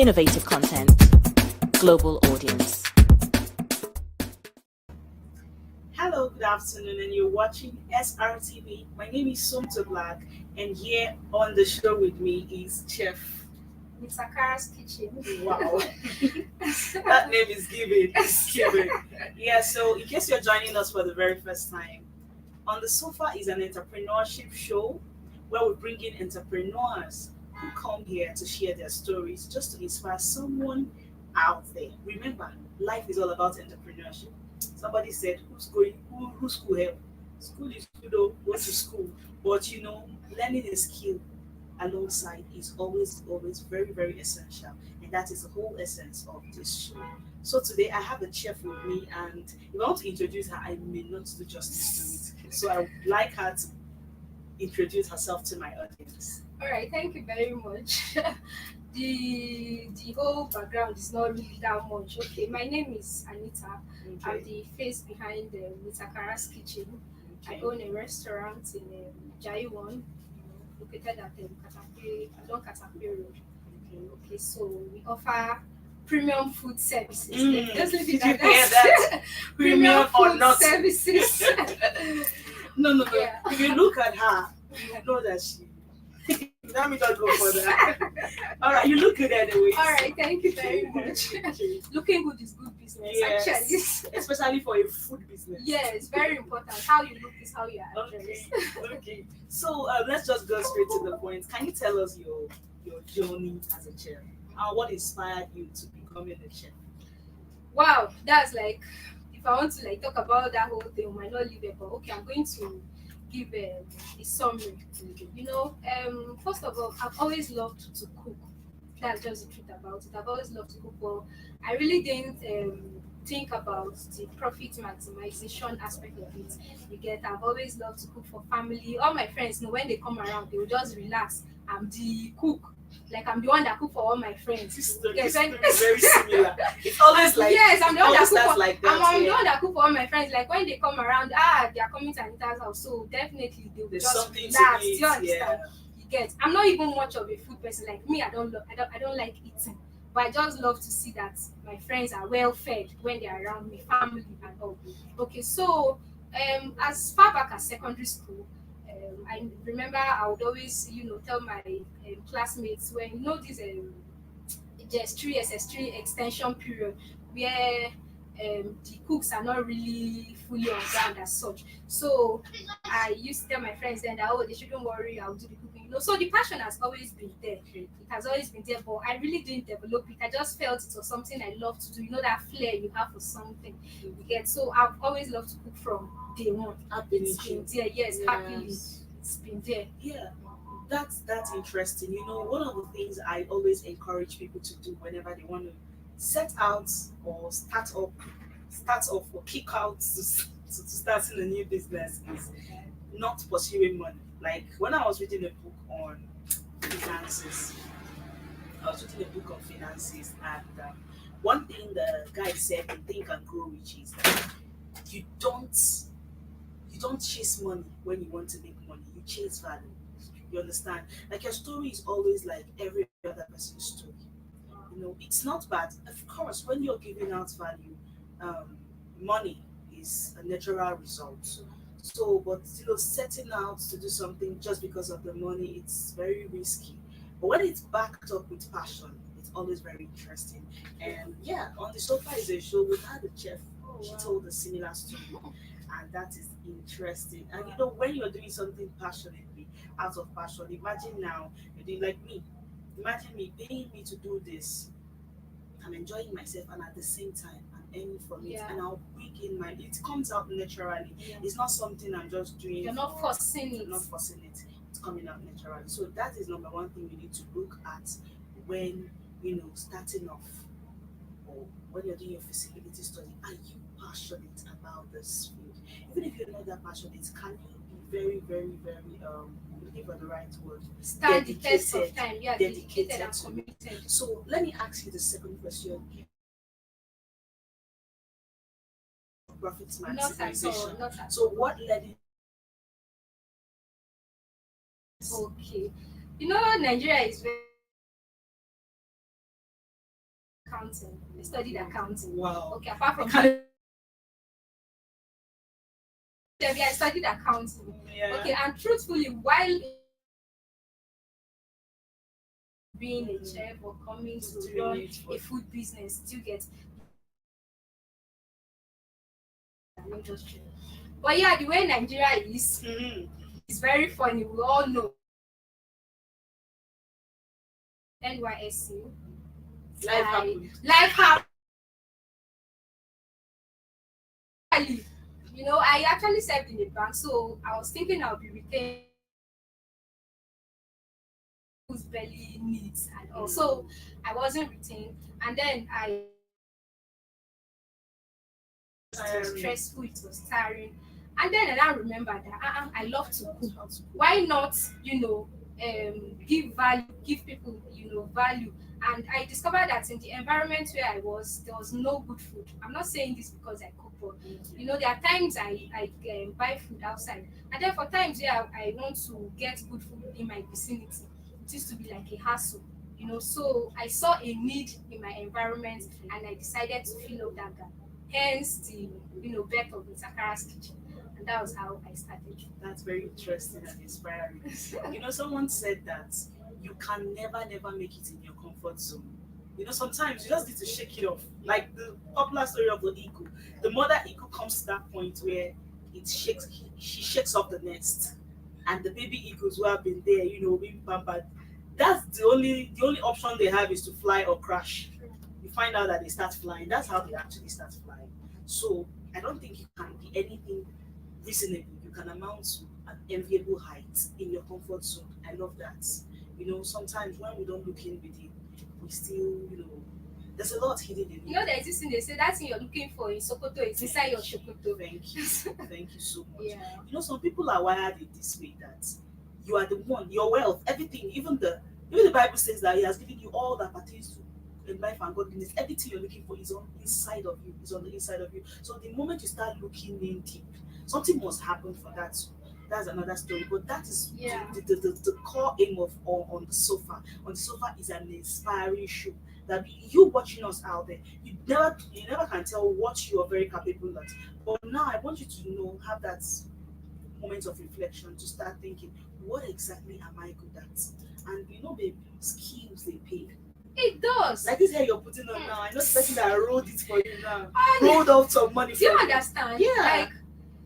innovative content, global audience. Hello, good afternoon, and you're watching SRTV. My name is Somto Black, and here on the show with me is Chef. It's Sakara's kitchen. Wow, that name is given. It's given. Yeah, so in case you're joining us for the very first time, On the Sofa is an entrepreneurship show where we bring in entrepreneurs who come here to share their stories just to inspire someone out there. Remember, life is all about entrepreneurship. Somebody said, who's school help? School is good, though, go to school. But learning a skill alongside is always very, very essential. And that is the whole essence of this show. So today I have a chef with me, and if I want to introduce her, I may not do justice to it. So I would like her to introduce herself to my audience. All right, thank you very much. The whole background is not really that much. Okay, my name is Anita. I'm Okay. the face behind Sakara's kitchen. I Okay. own a restaurant in Jaiwan, located at Katape, along Katape Road. Okay, so we offer premium food services. Just leave Did it you at hear that. that? Premium or food not? services. No. Yeah. If you look at her, you know that she. Let me not go further. All right, you look good anyway. All right, thank you very much. Okay. Looking good is good business, Yes. actually. Especially for a food business. Yeah, it's very important. How you look is how you are Okay. addressed. Okay. So let's just go straight to the point. Can you tell us your journey as a chef? And what inspired you to becoming a chef? Wow, that's like, if I want to like talk about that whole thing, we might not leave it, but okay, I'm going to give a summary. First of all, I've always loved to cook. That's just the truth about it. I've always loved to cook, but I really didn't think about the profit maximization aspect of it. I've always loved to cook for family. All my friends know when they come around, they will just relax. I'm the cook. Like I'm the one that cook for all my friends. This story, Yes, this story is very similar. It's always like yes, I'm the one that always cook starts for like that. I'm the yeah. one that cook for all my friends. Like when they come around, they are coming to Anita's house, so definitely they will There's just something relax. to eat. Do you understand? Yeah. You get. I'm not even much of a food person. Like me, I don't like eating, but I just love to see that my friends are well fed when they are around me, family and all. Okay, so as far back as secondary school. I remember I would always, tell my classmates when this JS3, SS3 extension period where the cooks are not really fully on ground as such. So I used to tell my friends then that they shouldn't worry, I'll do the cooking. So the passion has always been there. It has always been there, but I really didn't develop it. I just felt it was something I love to do. That flair you have for something. You get. So I've always loved to cook from day one. Happily. It's been there, yes, happily. It's been there. Yeah. That's interesting. One of the things I always encourage people to do whenever they want to set out or start off or kick out to starting a new business is not pursuing money. Like when I was reading a book on finances, and one thing the guy said in Think and Grow Rich is that you don't you don't chase money when you want to make money. You chase value. You understand? Like your story is always like every other person's story. It's not bad. Of course, when you're giving out value, um, money is a natural result. So, but setting out to do something just because of the money, it's very risky. But when it's backed up with passion, it's always very interesting. And yeah, on the sofa is a show. We've had a chef. She told a similar story, and that is interesting. And when you're doing something passionately, out of passion, imagine now you're doing like me. Imagine me paying me to do this. I'm enjoying myself, and at the same time, I'm earning from it, Yeah. and I'll bring in my. It comes out naturally. Yeah. It's not something I'm just doing. You're not forcing it. I'm not forcing it. It's coming out naturally. So that is number one thing you need to look at when starting off, or when you're doing your feasibility study. Are you passionate about this field? Even if you're not that passionate, can you be very, very, very looking for the right word? Stand the test of Dedicated. time. Yeah, Dedicated dedicated and to it. committed. So let me ask you the second question. Profit Not at all. maximization. Not at So what led you? all. Okay. Nigeria is very accounting. I studied accounting. Wow. Okay, apart from Kind yeah, I studied accounting. yeah. Okay, and truthfully, while being a chef or coming to Doing run it for a food business, do you get an industry? But yeah, the way Nigeria is very funny. We all know NYSC. Life I happened. life happened. I actually served in a bank, so I was thinking I'll be retained whose belly needs and all. So I wasn't retained, and then it was Tiring. stressful, it was tiring. And then I now remember that I love to cook. Why not, give people, value. And I discovered that in the environment where I was, there was no good food. I'm not saying this because I cook, but there are times I buy food outside, and then for times where I want to get good food in my vicinity, it used to be like a hassle. So I saw a need in my environment, and I decided to fill up that gap. Hence the birth of the Sakara's kitchen, and that was how I started. That's very interesting and inspiring. Someone said that you can never, never make it in your comfort zone. Sometimes you just need to shake it off. Like the popular story of the eagle. The mother eagle comes to that point where she shakes off the nest, and the baby eagles who have been there, being pampered. That's the only option they have is to fly or crash. You find out that they start flying. That's how they actually start flying. So I don't think you can be anything reasonable. You can amount to an enviable height in your comfort zone. I love that. Sometimes when we don't look in within, we still, there's a lot hidden in it. There's this thing they say that thing you're looking for in Sokoto is inside your Shokoto. Thank you. Thank you so much. Yeah. Some people are wired in this way that you are the one, your wealth, everything, even the Bible says that He has given you all that pertains to in life and godliness. Everything you're looking for is on inside of you, is on the inside of you. So the moment you start looking in deep, something must happen for that. That's another story. But that is Yeah. the core aim of on the sofa. On the sofa is an inspiring show. That you watching us out there, you never can tell what you are very capable at. But now I want you to have that moment of reflection to start thinking, what exactly am I good at? And babe, skills they pay. It does. Like this hair you're putting on now, I know the person that rolled it for you now. And Rolled off some money do you from you. understand? Yeah. Like,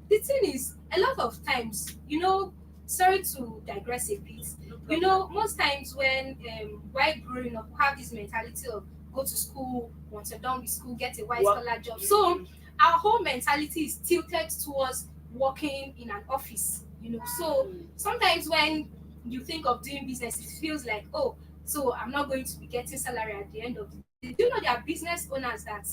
the thing is, a lot of times, sorry to digress a bit. No problem. Most times when while growing up, we have this mentality of go to school, once you're done with school, get a white Work. collar job. So our whole mentality is tilted towards working in an office. So sometimes when you think of doing business, it feels like, oh, so I'm not going to be getting salary at the end of the day. Do you know there are business owners that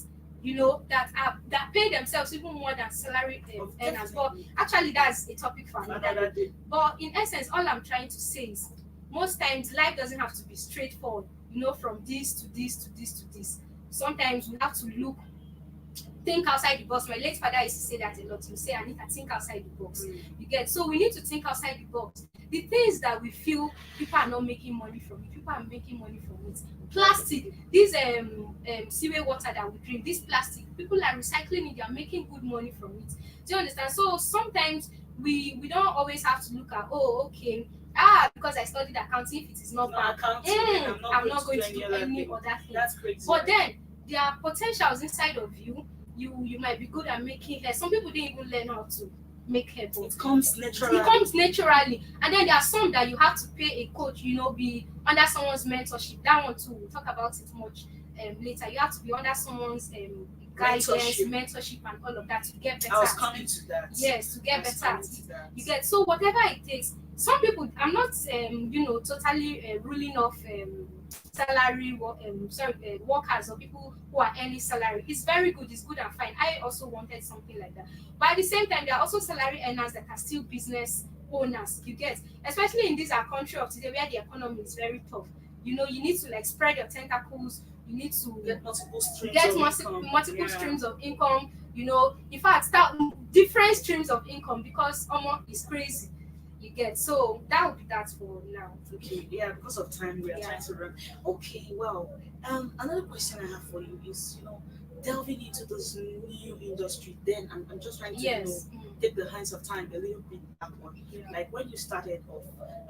pay themselves even more than salary earners? But Definitely. actually, that's a topic for another Another day. day. But in essence, all I'm trying to say is most times life doesn't have to be straightforward, from this to this to this to this. Sometimes we have to think outside the box. My late father used to say that a lot. You say, Anita, think outside the box. You get, so we need to think outside the box. The things that we feel people are not making money from it, people are making money from it. Plastic, this sewage water that we drink, this plastic, people are recycling it, they are making good money from it. Do you understand? So sometimes we don't always have to look at, oh, okay, because I studied accounting, if it is not No bad, accounting, I'm not going to do any thing. other thing. That's crazy. But then there are potentials inside of you. You might be good at making hair. Some people didn't even learn how to make hair, but it comes naturally. it comes naturally. And then there are some that you have to pay a coach, be under someone's mentorship. That one too, we'll talk about it much later. You have to be under someone's guidance, mentorship, and all of that to get better. I was at coming it. to that. Yes, to I get was better at coming it. to that. You get, so whatever it takes. Some people, I'm not totally ruling off salary workers or people who are earning salary. It's very good, it's good and fine. I also wanted something like that, but at the same time there are also salary earners that are still business owners. You get, especially in this our country of today where the economy is very tough. You need to like spread your tentacles. You need to Get multiple streams get of multiple income. streams of income. In fact, start different streams of income, because is crazy. You get, so that would be that for now. Okay, yeah, because of time, we are Yeah. trying to run. Okay, well, another question I have for you is, delving into this new industry. Then I'm just trying to, Yes. take the hands of time a little bit backward. Yeah. Like when you started off,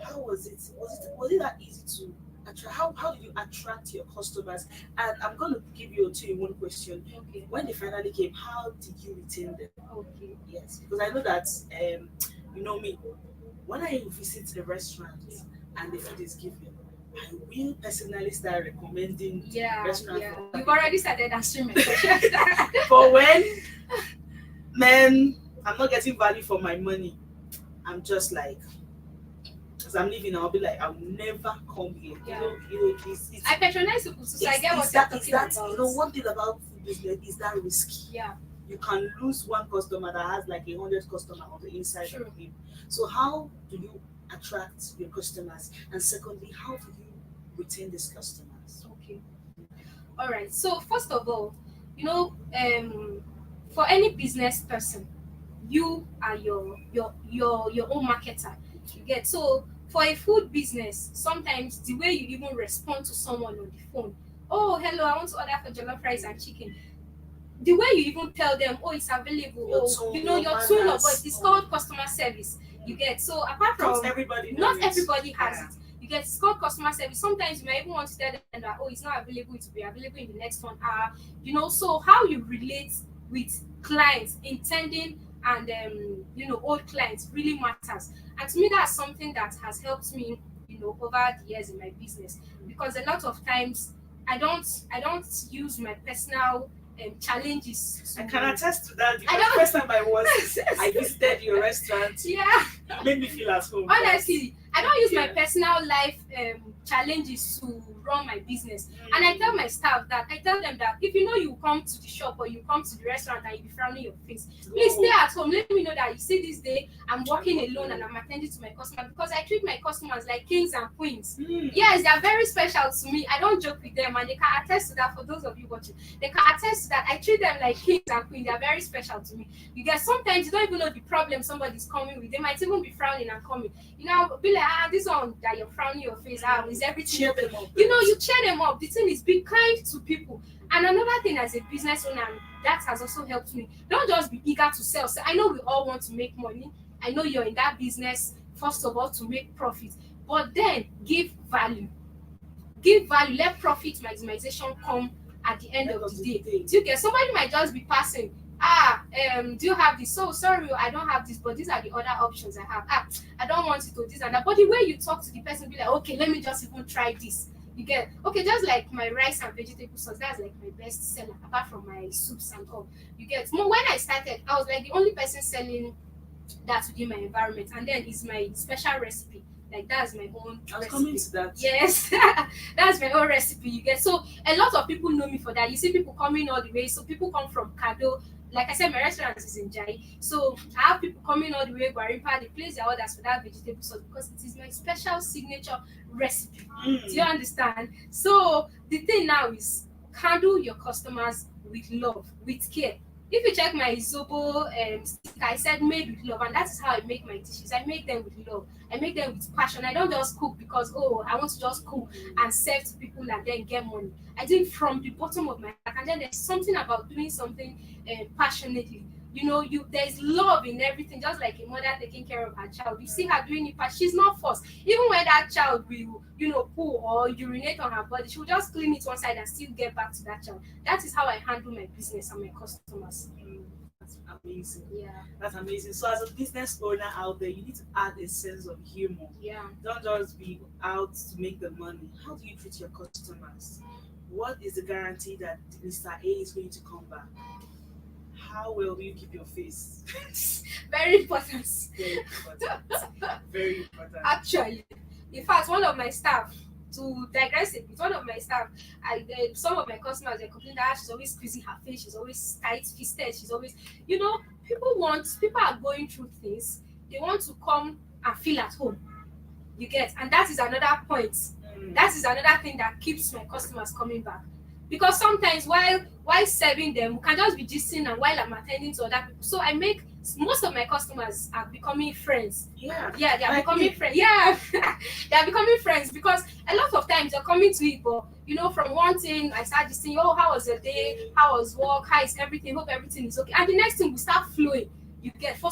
how was it? Was it that easy to attract? How did you attract your customers? And I'm gonna give you a two-in-one question. Okay. When they finally came, how did you retain them? Okay. Yes, because I know that you know me. When I visit a restaurant and the food is given, I will personally start recommending Yeah. restaurant Yeah. for You've already started answering my question. but when man I'm not getting value for my money, I'm just like as I'm leaving, I'll be like, I'll never come here. Yeah. It's I patronize people, so I get what it's you're that it's talking that about. one thing about food business is that risky. Yeah. You can lose one customer that has like 100 customer on the inside True. of him. So how do you attract your customers? And secondly, how do you retain these customers? Okay. All right. So first of all, you know, for any business person, you are your own marketer. You get, so for a food business, sometimes the way you even respond to someone on the phone, oh hello, I want to order for jollof rice and chicken. The way you even tell them, oh it's available, Your oh tone, you know your your tone of manners. voice, it's called customer service. You get, so apart from Not everybody not knows it. everybody has Yeah. it. You get, it's called customer service. Sometimes you might even want to tell them that, oh it's not available, it will be available in the next 1 hour. So how you relate with clients, intending and old clients really matters. And to me that's something that has helped me, over the years in my business. Because a lot of times I don't use my personal challenges I to, can attest to that I because don't- the first time I visited your restaurant, yeah. it made me feel at home. Honestly, I don't use my Yeah. personal life challenges to run my business. And I tell my staff that, I tell them that if you come to the shop or you come to the restaurant and you be frowning your face, please stay at home. Let me know that you see this day I'm working alone and I'm attending to my customer, because I treat my customers like kings and queens. Yes, they are very special to me. I don't joke with them, and they can attest to that. For those of you watching, they can attest to that. I treat them like kings and queens. They are very special to me. Because sometimes you don't even know the problem somebody's coming with. They might even be frowning and coming. Be like, this one that you're frowning your face, is everything Cheer okay? them up. You cheer them up. The thing is, be kind to people. And another thing, as a business owner, that has also helped me. Don't just be eager to sell. So I know we all want to make money. I know you're in that business, first of all, to make profit. But then give value. Give value. Let profit maximization come at the end of the day. Do you get, somebody might just be passing. Do you have this? So sorry, I don't have this, but these are the other options I have. I don't want it to this and that. But the way you talk to the person, be like, okay, let me just even try this. You get, okay, just like my rice and vegetable sauce, that's like my best seller, apart from my soups and all. You get, when I started, I was like the only person selling that within my environment, and then it's my special recipe. Like that's my own I was recipe. coming to that. Yes, that's my own recipe. You get, so a lot of people know me for that. You see people coming all the way. So people come from Kado. Like I said, my restaurant is in Jai. So I have people coming all the way, Guarimpa, they place their orders for that vegetable sauce because it is my special signature recipe. Do you understand? So the thing now is handle your customers with love, with care. If you check my Zobo sticker, I said made with love, and that is how I make my dishes. I make them with love. I make them with passion. I don't just cook because I want to just cook and serve to people and then get money. I do it from the bottom of my heart, and then there's something about doing something passionately. There's love in everything, just like a mother taking care of her child. You see her doing it, but she's not forced. Even when that child will, poo or urinate on her body, she will just clean it one side and still get back to that child. That is how I handle my business and my customers. That's amazing. Yeah. That's amazing. So as a business owner out there, you need to add a sense of humor. Yeah. Don't just be out to make the money. How do you treat your customers? What is the guarantee that Mr. A is going to come back? How well do you keep your face? Very important. Very important. Very important. Actually, in fact, one of my staff, to digress a bit, one of my staff, some of my customers, they complain that she's always squeezing her face, she's always tight fisted, she's always, people are going through things, they want to come and feel at home. You get, and that is another point. That is another thing that keeps my customers coming back. Because sometimes while serving them, we can just be gisting and while I'm attending to other people. So I make most of my customers are becoming friends. Yeah. Yeah, they are Like becoming me. friends. Yeah, they are becoming friends because a lot of times they're coming to it, but from one thing I start just saying, oh, how was your day? How was work? How is everything? Hope everything is okay. And the next thing we start flowing. You get for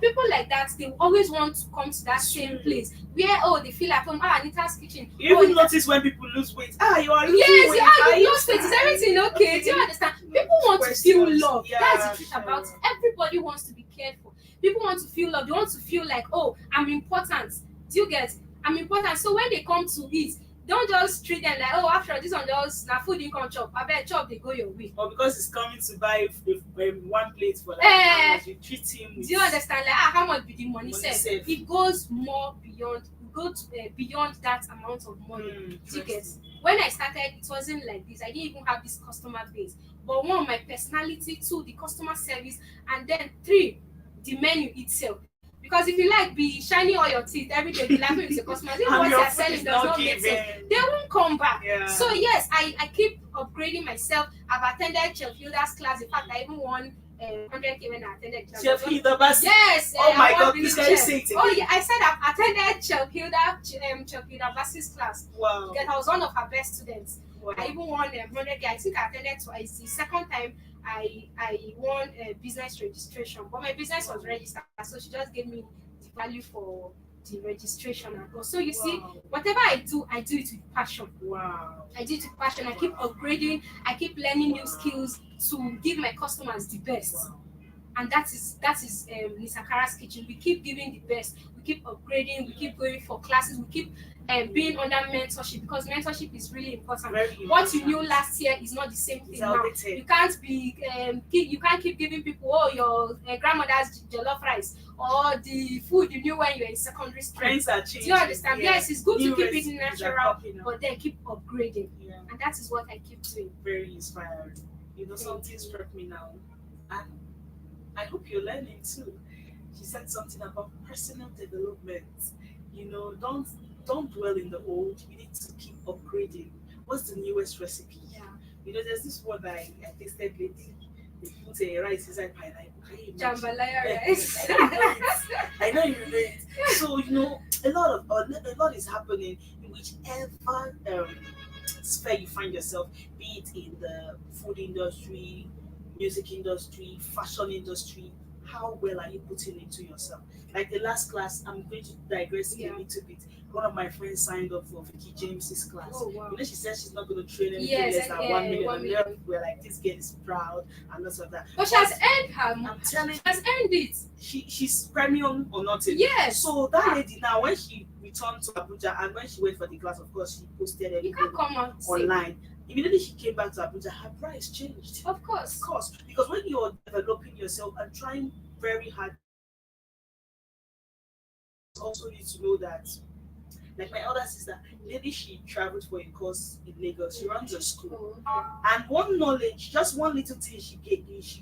people like that, they always want to come to that same place where they feel like Anita's kitchen. You Oh, even notice when people lose weight. You are losing yes, weight. you Are you lost it. Is everything okay? Do you understand? People want to feel love. That's the truth about it. Everybody wants to be cared for. People want to feel love. They want to feel like, oh, I'm important. Do you get? I'm important. So when they come to eat, don't just treat them like, oh, after this one just na food you come chop. I bet chop they go your way. Or because he's coming to buy one plate for like Eh, you treat him with do you understand? Like, how much be the money money sef? sef. It goes more beyond. Beyond that amount of money. Do you get? Interesting. When I started, it wasn't like this. I didn't even have this customer base. But one, my personality, two, the customer service, and then three, the menu itself. Because if you like be shining all your teeth every day, be laughing with your customers, if And what your you're food selling is does not not make sense, giving. they won't come back. Yeah. So yes, I keep upgrading myself. I've attended Chef Hilda's class. In fact, I even won 100K when I attended class. Chef Hilda Basi. Yes. Oh my I God, won please Benin can you Chef. say it Oh again? yeah, I said I've attended Chef Hilda Basi's class. Wow. Because I was one of her best students. Wow. I even won 100K. I think I attended twice. The second time I won business registration, but my business was registered, so she just gave me the value for the registration and all. So you see, Wow. whatever I do it with passion. Wow. I do it with passion. I keep upgrading. I keep learning new skills to give my customers the best. Wow. And that is Nisakara's kitchen. We keep giving the best. We keep upgrading. We keep going for classes. We keep being under mentorship, because mentorship is really important. Very What you important. knew last year is not the same thing It's now. outdated. You can't be you can't keep giving people your grandmother's jollof rice or the food you knew when you were in secondary school. Trends are changing. Do you understand? Yeah. Yes, it's good New to keep it recipes are natural, popping up. but then keep upgrading. Yeah. And that is what I keep doing. Very inspiring. Something struck me now, and I hope you're learning too. She said something about personal development. Don't dwell in the old. You need to keep upgrading. What's the newest recipe? Yeah. There's this one that I tasted lately. They put a rice inside pineapple. Can you imagine? Jambalaya Yeah, rice. I know you know it. So a lot is happening in whichever sphere you find yourself, be it in the food industry, music industry, fashion industry. How well are you putting into yourself? Like the last class, I'm going to digress Yeah. a little bit. One of my friends signed up for Vicky James's class. Oh wow. She said she's not going to train anything Yes, less than yeah, 1 million. 1 And million. we're like, this girl is proud and lots of that. But she has earned her. I'm telling She has earned it. she's premium or nothing. Yes. So that lady now, when she returned to Abuja and when she went for the class, of course, she posted You everything can't come out say, online. Immediately she came back to Abuja, her price changed. of course. Of course, because when you're developing yourself and trying very hard, you also need to know that, like my elder sister, maybe she traveled for a course in Lagos. She runs a school, Oh, and one knowledge, just one little thing she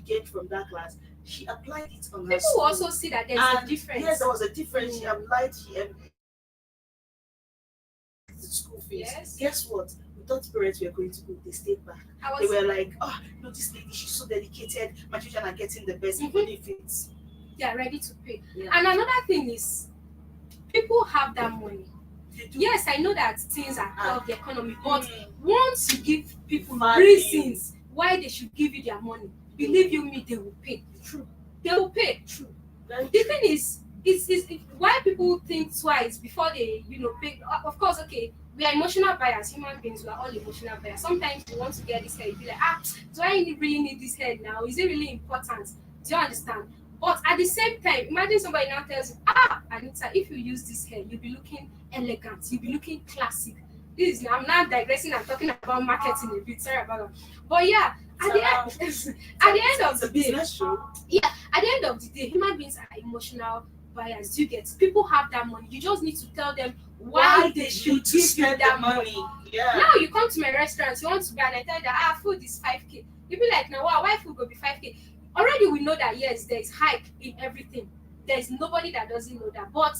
gained from that class, she applied it on her people school. will also see that there's a difference. Yes, there was a difference. She Mm. applied. The school fees. Yes. Guess what? We thought parents were going to go. They stayed back. I They was were like, oh, no, this lady, she's so dedicated. My children are getting the best, even if it's. they are ready to pay. Yeah. And another thing is, people have that money. They do. Yes, I know that things are tough, the economy, but Mm. once you give people Value. reasons why they should give you their money, believe you me, they will pay. True. They will pay. True. Very The true. thing is, it's why people think twice before they pay. Of course, okay, we are emotional buyers. Human beings, we are all emotional buyers. Sometimes you want to get this hair, you be like, do I really need this hair now? Is it really important? Do you understand? But at the same time, imagine somebody now tells you, Anita, if you use this hair, you'll be looking elegant, you'll be looking classic. I'm not digressing, I'm talking about marketing a bit, sorry about that. But yeah, at the end of It's the a day, business show. at the end of the day, human beings are emotional buyers. You get people have that money. You just need to tell them why they should need to give you spend that the money. Yeah. Now you come to my restaurant, you want to buy, and I tell you that food is 5K. You be like, now wow, why food will be 5K? Already we know that yes, there is hype in everything. There is nobody that doesn't know that, but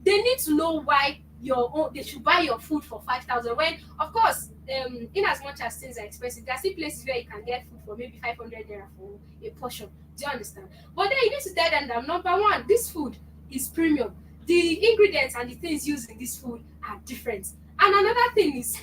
they need to know why your own, they should buy your food for 5,000, when of course, in as much as things are expensive, there are still places where you can get food for maybe 500 naira for a portion. Do you understand? But then you need to tell them that, number one, this food is premium. The ingredients and the things used in this food are different. And another thing is,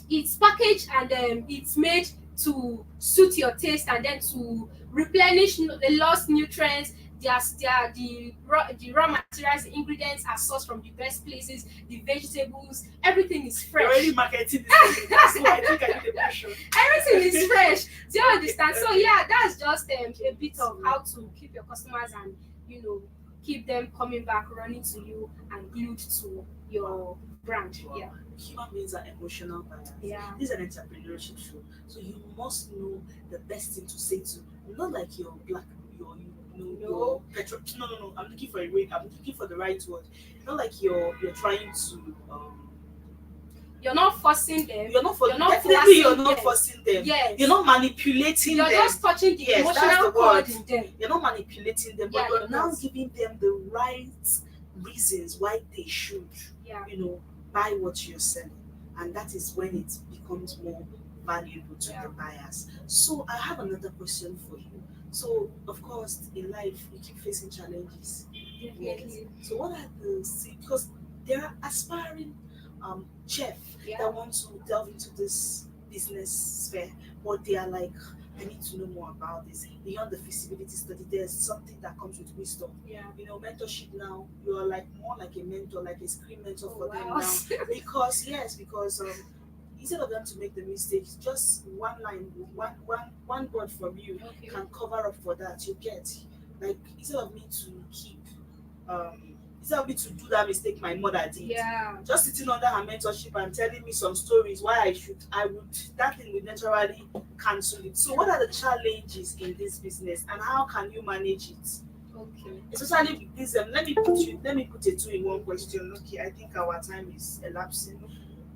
it's packaged and it's made to suit your taste and then to replenish the lost nutrients. The raw materials, the ingredients are sourced from the best places. The vegetables, everything is You're fresh. already marketing this thing, so I think I need a pressure. Everything is fresh. Do you understand? So yeah, that's just a bit of how to keep your customers and, you know, keep them coming back, running to you, and glued to your brand. Yeah. Human beings are emotional buyers. Yeah. This is an entrepreneurship show, so you must know the best thing to say to. Not like your black, your petrol. No, no, no. I'm looking for a way. I'm looking for the right word. Not like you're trying to. You're not forcing them. You're not forcing. Definitely, You're not them. forcing them. Yes. You're not manipulating You're them. just touching the Yes, that's emotional the cord word. in them. You're not manipulating them, Yeah, but you're you're now not. giving them the right reasons why they should, Yeah. buy what you're selling. And that is when it becomes more valuable to Yeah. the buyers. So I have another question for you. So of course in life you keep facing challenges. Definitely. So what are because there are aspiring chef Yeah. that want to delve into this business sphere, but they are like, I need to know more about this. Beyond the feasibility study, there's something that comes with wisdom. Yeah. Mentorship now, you're like more like a mentor, like a screen mentor for them Wow. now. Because instead of them to make the mistakes, just one line, one word from you Okay. can cover up for that. You get, like, instead of me to keep instead of me to do that mistake my mother did. Yeah. Just sitting under her mentorship and telling me some stories why I would, that thing would naturally cancel it. So what are the challenges in this business and how can you manage it? Okay. Especially with this, let me put a two-in-one question. Okay, I think our time is elapsing.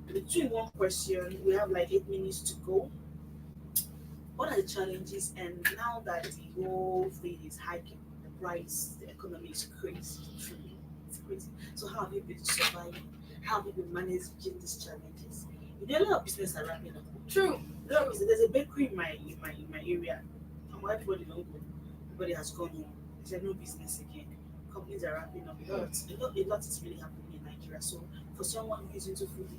The two-in-one question, we have like 8 minutes to go. What are the challenges? And now that the whole thing is hiking, the price, the economy is crazy, truly, it's crazy. So how have you been surviving? How have you been managing these challenges? There are a lot of business are wrapping up. True. There's a bakery in my area, and everybody don't go. Everybody has gone home. There's no business again. Companies are wrapping up. A lot is really happening in Nigeria. So for someone who is into food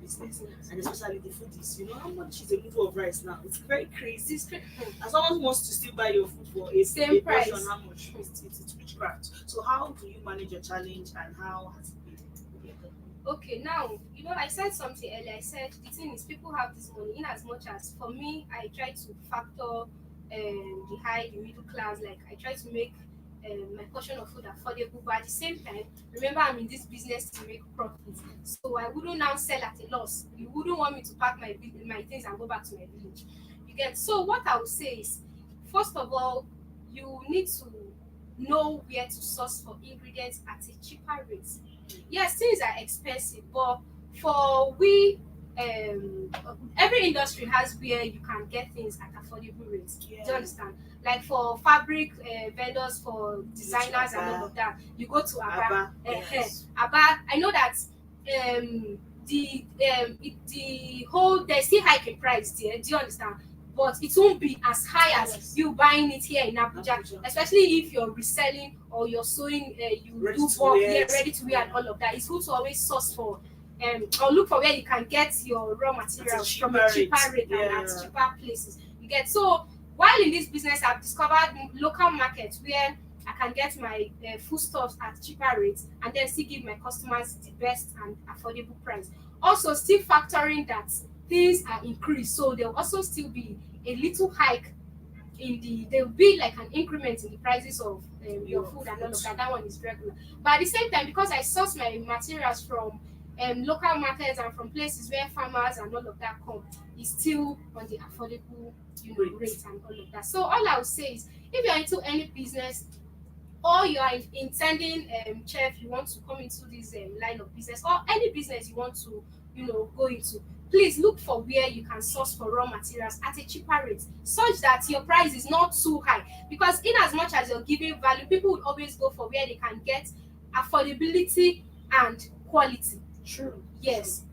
business, and especially the food is, how much is a noodle of rice now? It's very crazy. As someone who wants to still buy your food for a Same price. portion, how much? It's witchcraft. So how do you manage your challenge and how has it been? Okay, now, I said something earlier. I said the thing is, people have this money. In as much as for me, I try to factor the middle class. Like, I try to make my portion of food affordable, but at the same time, remember, I'm in this business to make profit. So I wouldn't now sell at a loss. You wouldn't want me to pack my things and go back to my village. You get? So what I would say is, first of all, you need to know where to source for ingredients at a cheaper rate. Yes, things are expensive, but for every industry has where you can get things at affordable rates. Yeah. Do you understand? Like for fabric vendors, for designers and all of that, you go to Aba. Yes. Aba, I know that there's still hike in price there. Do you understand? But it won't be as high as you buying it here in Abuja, especially if you're reselling or you're sewing. Ready Do to bulk, wear. ready to wear and all of that. It's good to always source for or look for where you can get your raw materials from a cheaper rate and at cheaper places. You get? So while in this business, I've discovered local markets where I can get my foodstuffs at cheaper rates and then still give my customers the best and affordable price. Also, still factoring that things are increased, so there'll also still be a little hike there'll be like an increment in the prices of your food and all of that. That one is regular. But at the same time, because I source my materials from local markets and from places where farmers and all of that come, it's still on the affordable rate and all of that. So all I would say is, if you're into any business or you are intending chef, you want to come into this line of business, or any business you want to go into, please look for where you can source for raw materials at a cheaper rate, such that your price is not too high. Because in as much as you're giving value, people would always go for where they can get affordability and quality. True. Yes,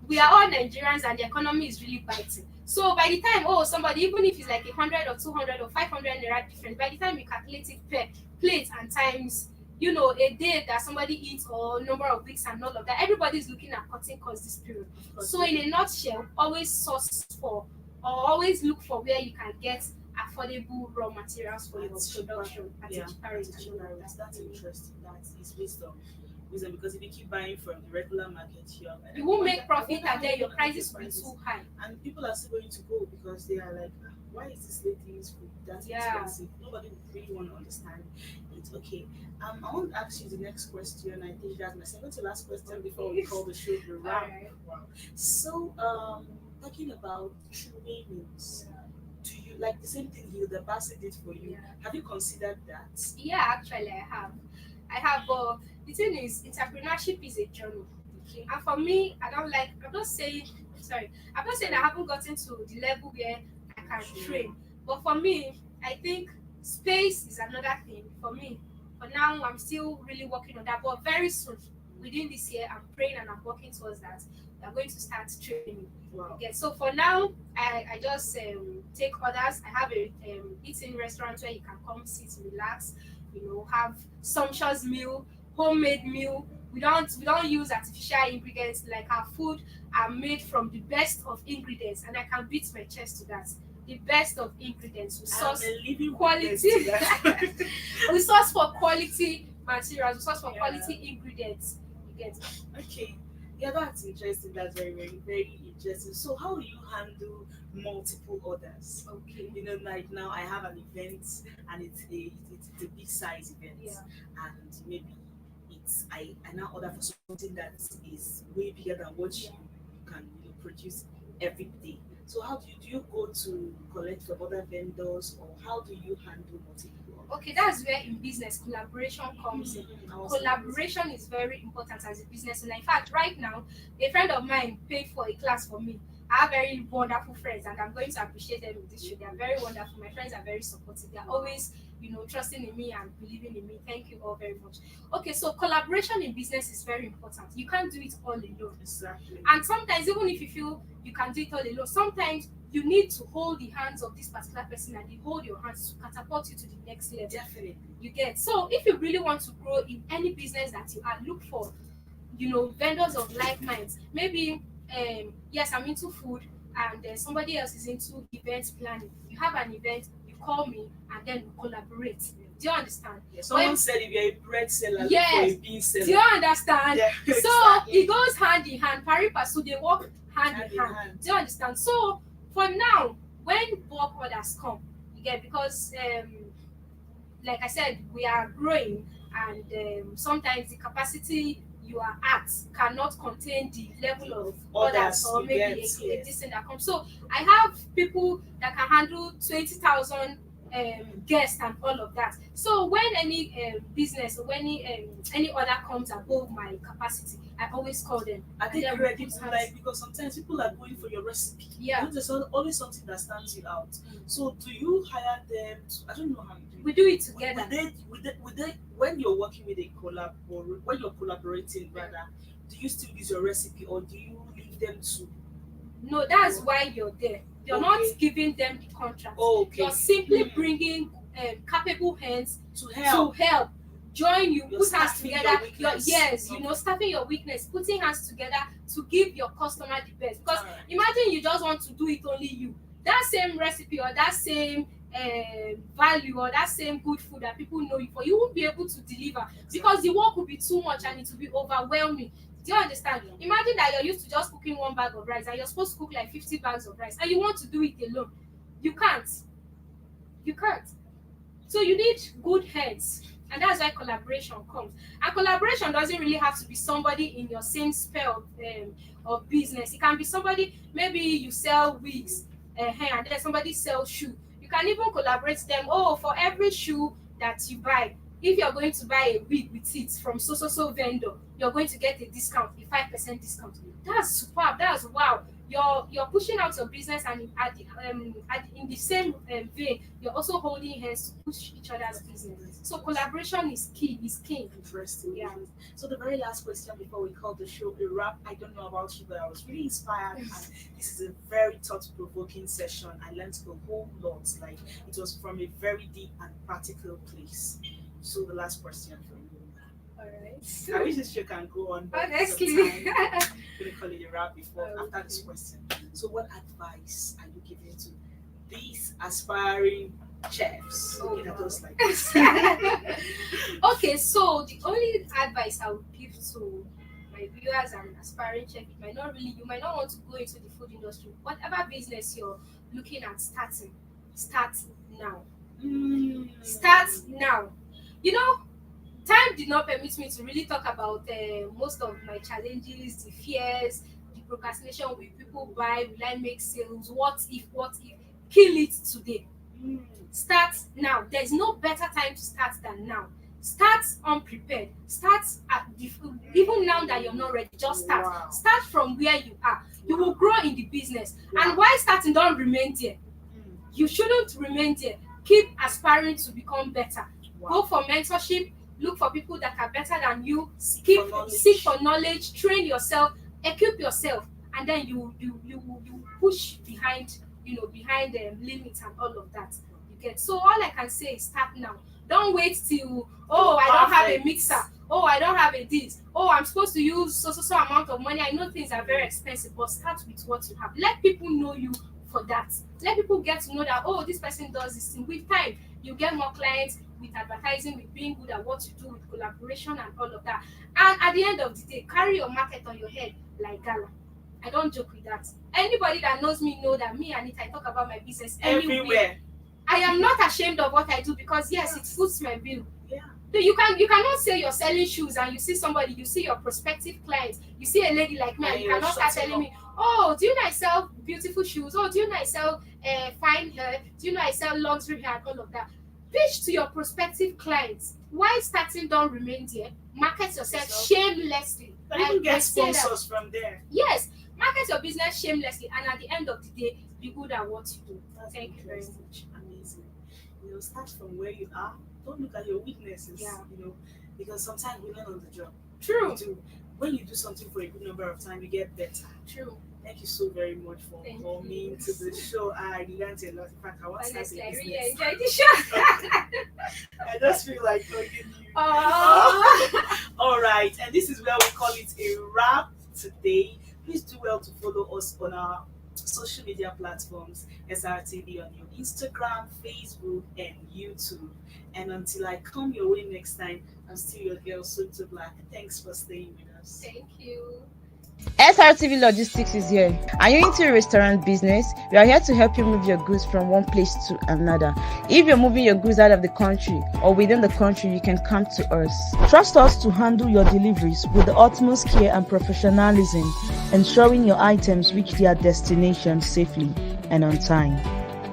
we are all Nigerians and the economy is really biting. So by the time, oh, somebody, even if it's like 100 or 200 or 500 naira difference, by the time you calculate it per plate and times, a day that somebody eats or number of weeks and all of that, everybody's looking at cutting costs this period. Of course. So in a nutshell, always source for or always look for where you can get affordable raw materials for your production at Yeah, a cheaper at rate. a cheaper rate. That's interesting. That is wisdom. Wisdom, because if you keep buying from the regular market, You won't make profit and then your prices will be too high. and people are still going to go because they are like, "Ah, why is this lady's food that Yeah. expensive?" Nobody would really want to understand it. Okay. I want to ask you the next question. I think that's my second to last question before we call the show the wrap. Alright. Wow. So, talking about true meals, do you like the same thing Hilda Bassett did for you? Yeah. Have you considered that? Yeah, actually, I have. But the thing is, entrepreneurship is a journey. Okay. And for me, I don't like, I'm not saying, sorry, I'm not saying I haven't gotten to the level where I can train. But for me, I think space is another thing. For me, for now, I'm still really working on that. But very soon, within this year, I'm praying and I'm working towards that. We are going to start training. Wow. Okay, so for now, I just take orders. I have a eating restaurant where you can come sit, relax, have sumptuous meal, homemade meal. We don't use artificial ingredients. Like our food are made from the best of ingredients, and I can beat my chest to that. The best of ingredients. We I'm source a living quality. witness to that. we source for quality materials. We source for Yeah. quality ingredients. You get. Okay. Yeah, that's interesting. That's very, very, very interesting. So, how do you handle multiple orders? Okay. Like now I have an event and it's a big size event, Yeah. and maybe I now order for something that is way bigger than what you can produce every day. So, how do you go to collect from other vendors, or how do you handle multiple orders? Okay, that's where in business collaboration comes in. I was Collaboration is very important as a business owner. In fact, right now, a friend of mine paid for a class for me. I have very wonderful friends, and I'm going to appreciate them in this show. They are very wonderful. My friends are very supportive. They are always, trusting in me and believing in me. Thank you all very much. Okay, so collaboration in business is very important. You can't do it all alone. Exactly. And sometimes, even if you feel you can do it all alone, sometimes you need to hold the hands of this particular person and they hold your hands to catapult you to the next level. Definitely. You get. So if you really want to grow in any business that you are, look for vendors of like minds. Maybe yes, I'm into food and somebody else is into event planning. You have an event, you call me and then we collaborate. Do you understand? Yeah, someone said if you're a bread seller, Yes. look for a bean seller. Do you understand? Yeah, So exactly. it goes hand in hand, pari passu, they work hand Hand in in hand. hand. Do you understand? So for now, when bulk orders come, you get, because like I said, we are growing, and sometimes the capacity you are at cannot contain the level of orders or you maybe get, a yes. this thing that comes. So I have people that can handle 20,000 guests and all of that. So when any business or any order comes above my capacity, I always call them. I think And then we people put like, because sometimes people are going for your recipe. Yeah. There's always something that stands you out. So do you hire them? I don't know how you do it. We do it With together. they, when you're working with a collab, or when you're collaborating rather, do you still use your recipe, or do you leave them to? No, that's why you're there. You're not Okay. giving them the contract. Oh, okay. You're simply bringing capable hands To help. join you, You're put hands staffing together. your weakness. Yes, Okay. staffing your weakness, putting hands together to give your customer the best. Because Alright. imagine you just want to do it only you. That same recipe or that same value or that same good food that people know you for, you won't be able to deliver because the work will be too much and it will be overwhelming. Do you understand? Imagine that you're used to just cooking one bag of rice and you're supposed to cook like 50 bags of rice and you want to do it alone. You can't. You can't. So you need good heads. And that's why collaboration comes. And collaboration doesn't really have to be somebody in your same sphere of business. It can be somebody, maybe you sell wigs and then somebody sells shoe. You can even collaborate them. Oh, for every shoe that you buy, if you're going to buy a wig with it from so vendor, you're going to get a discount, a 5% discount. That's superb. That's wow. You're pushing out your business, and in the same vein, you're also holding hands to push each other's business. So collaboration is key. Is king. Interesting. Yeah. So the very last question before we call the show a wrap. I don't know about you, but I was really inspired, and this is a very thought-provoking session. I learned a whole lot. Like, it was from a very deep and practical place. So the last question for you. All right. I wish this show can go on. But Honestly. I'm gonna call it a wrap before after this question. So, what advice are you giving to these aspiring chefs? Looking at us like this. Okay, so the only advice I would give to my viewers and aspiring chef, you might not want to go into the food industry. Whatever business you're looking at starting, start now. Start now. You know, time did not permit me to really talk about most of my challenges, the fears, the procrastination. Will people buy? Will I make sales? What if? Kill it today. Start now. There's no better time to start than now. Start unprepared. Start even now that you're not ready. Just start. Wow. Start from where you are. You will grow in the business. And while starting, don't remain there. You shouldn't remain there. Keep aspiring to become better. Go for mentorship. Look for people that are better than you. Seek for knowledge. Train yourself. Equip yourself, and then you push behind the limits and all of that. You get. So all I can say is start now. Don't wait till I don't have a mixer. I don't have a this. I'm supposed to use so amount of money. I know things are very expensive, but start with what you have. Let people know you for that. Let people get to know that this person does this thing. With time, you get more clients, with advertising, with being good at what you do, with collaboration and all of that. And at the end of the day, carry your market on your head like gala. I don't joke with that. Anybody that knows me know that me and it, I talk about my business everywhere. I am not ashamed of what I do because yes, it foots my bill. Yeah. So you cannot say you're selling shoes and you see your prospective clients, you see a lady like me and you cannot start telling me, do you know I sell beautiful shoes? Do you know I sell fine hair? Do you know I sell luxury hair and all of that? Pitch to your prospective clients. Why starting? Don't remain there. Market yourself shamelessly. But you can get sponsors from there. Yes, market your business shamelessly, and at the end of the day, be good at what you do. Thank you very much. Amazing. Start from where you are. Don't look at your weaknesses. Yeah. Because sometimes we learn on the job. True. When you do something for a good number of time, you get better. True. Thank you so very much for coming to the show. I learned a lot. In fact, I want to start a business. I really enjoyed the show. I just feel like hugging you. All right, and this is where we call it a wrap today. Please do well to follow us on our social media platforms, SRTV on your Instagram, Facebook, and YouTube. And until I come your way next time, I'm still your girl, Somto Black. Thanks for staying with us. Thank you. SRTV Logistics is here. Are you into a restaurant business? We are here to help you move your goods from one place to another. If you're moving your goods out of the country or within the country, you can come to us. Trust us to handle your deliveries with the utmost care and professionalism, ensuring your items reach their destination safely and on time.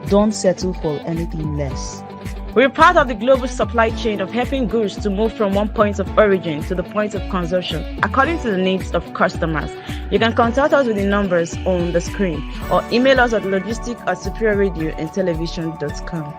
Don't settle for anything less. We're part of the global supply chain of helping goods to move from one point of origin to the point of consumption according to the needs of customers. You can contact us with the numbers on the screen or email us at logistics@superiorradioandtelevision.com.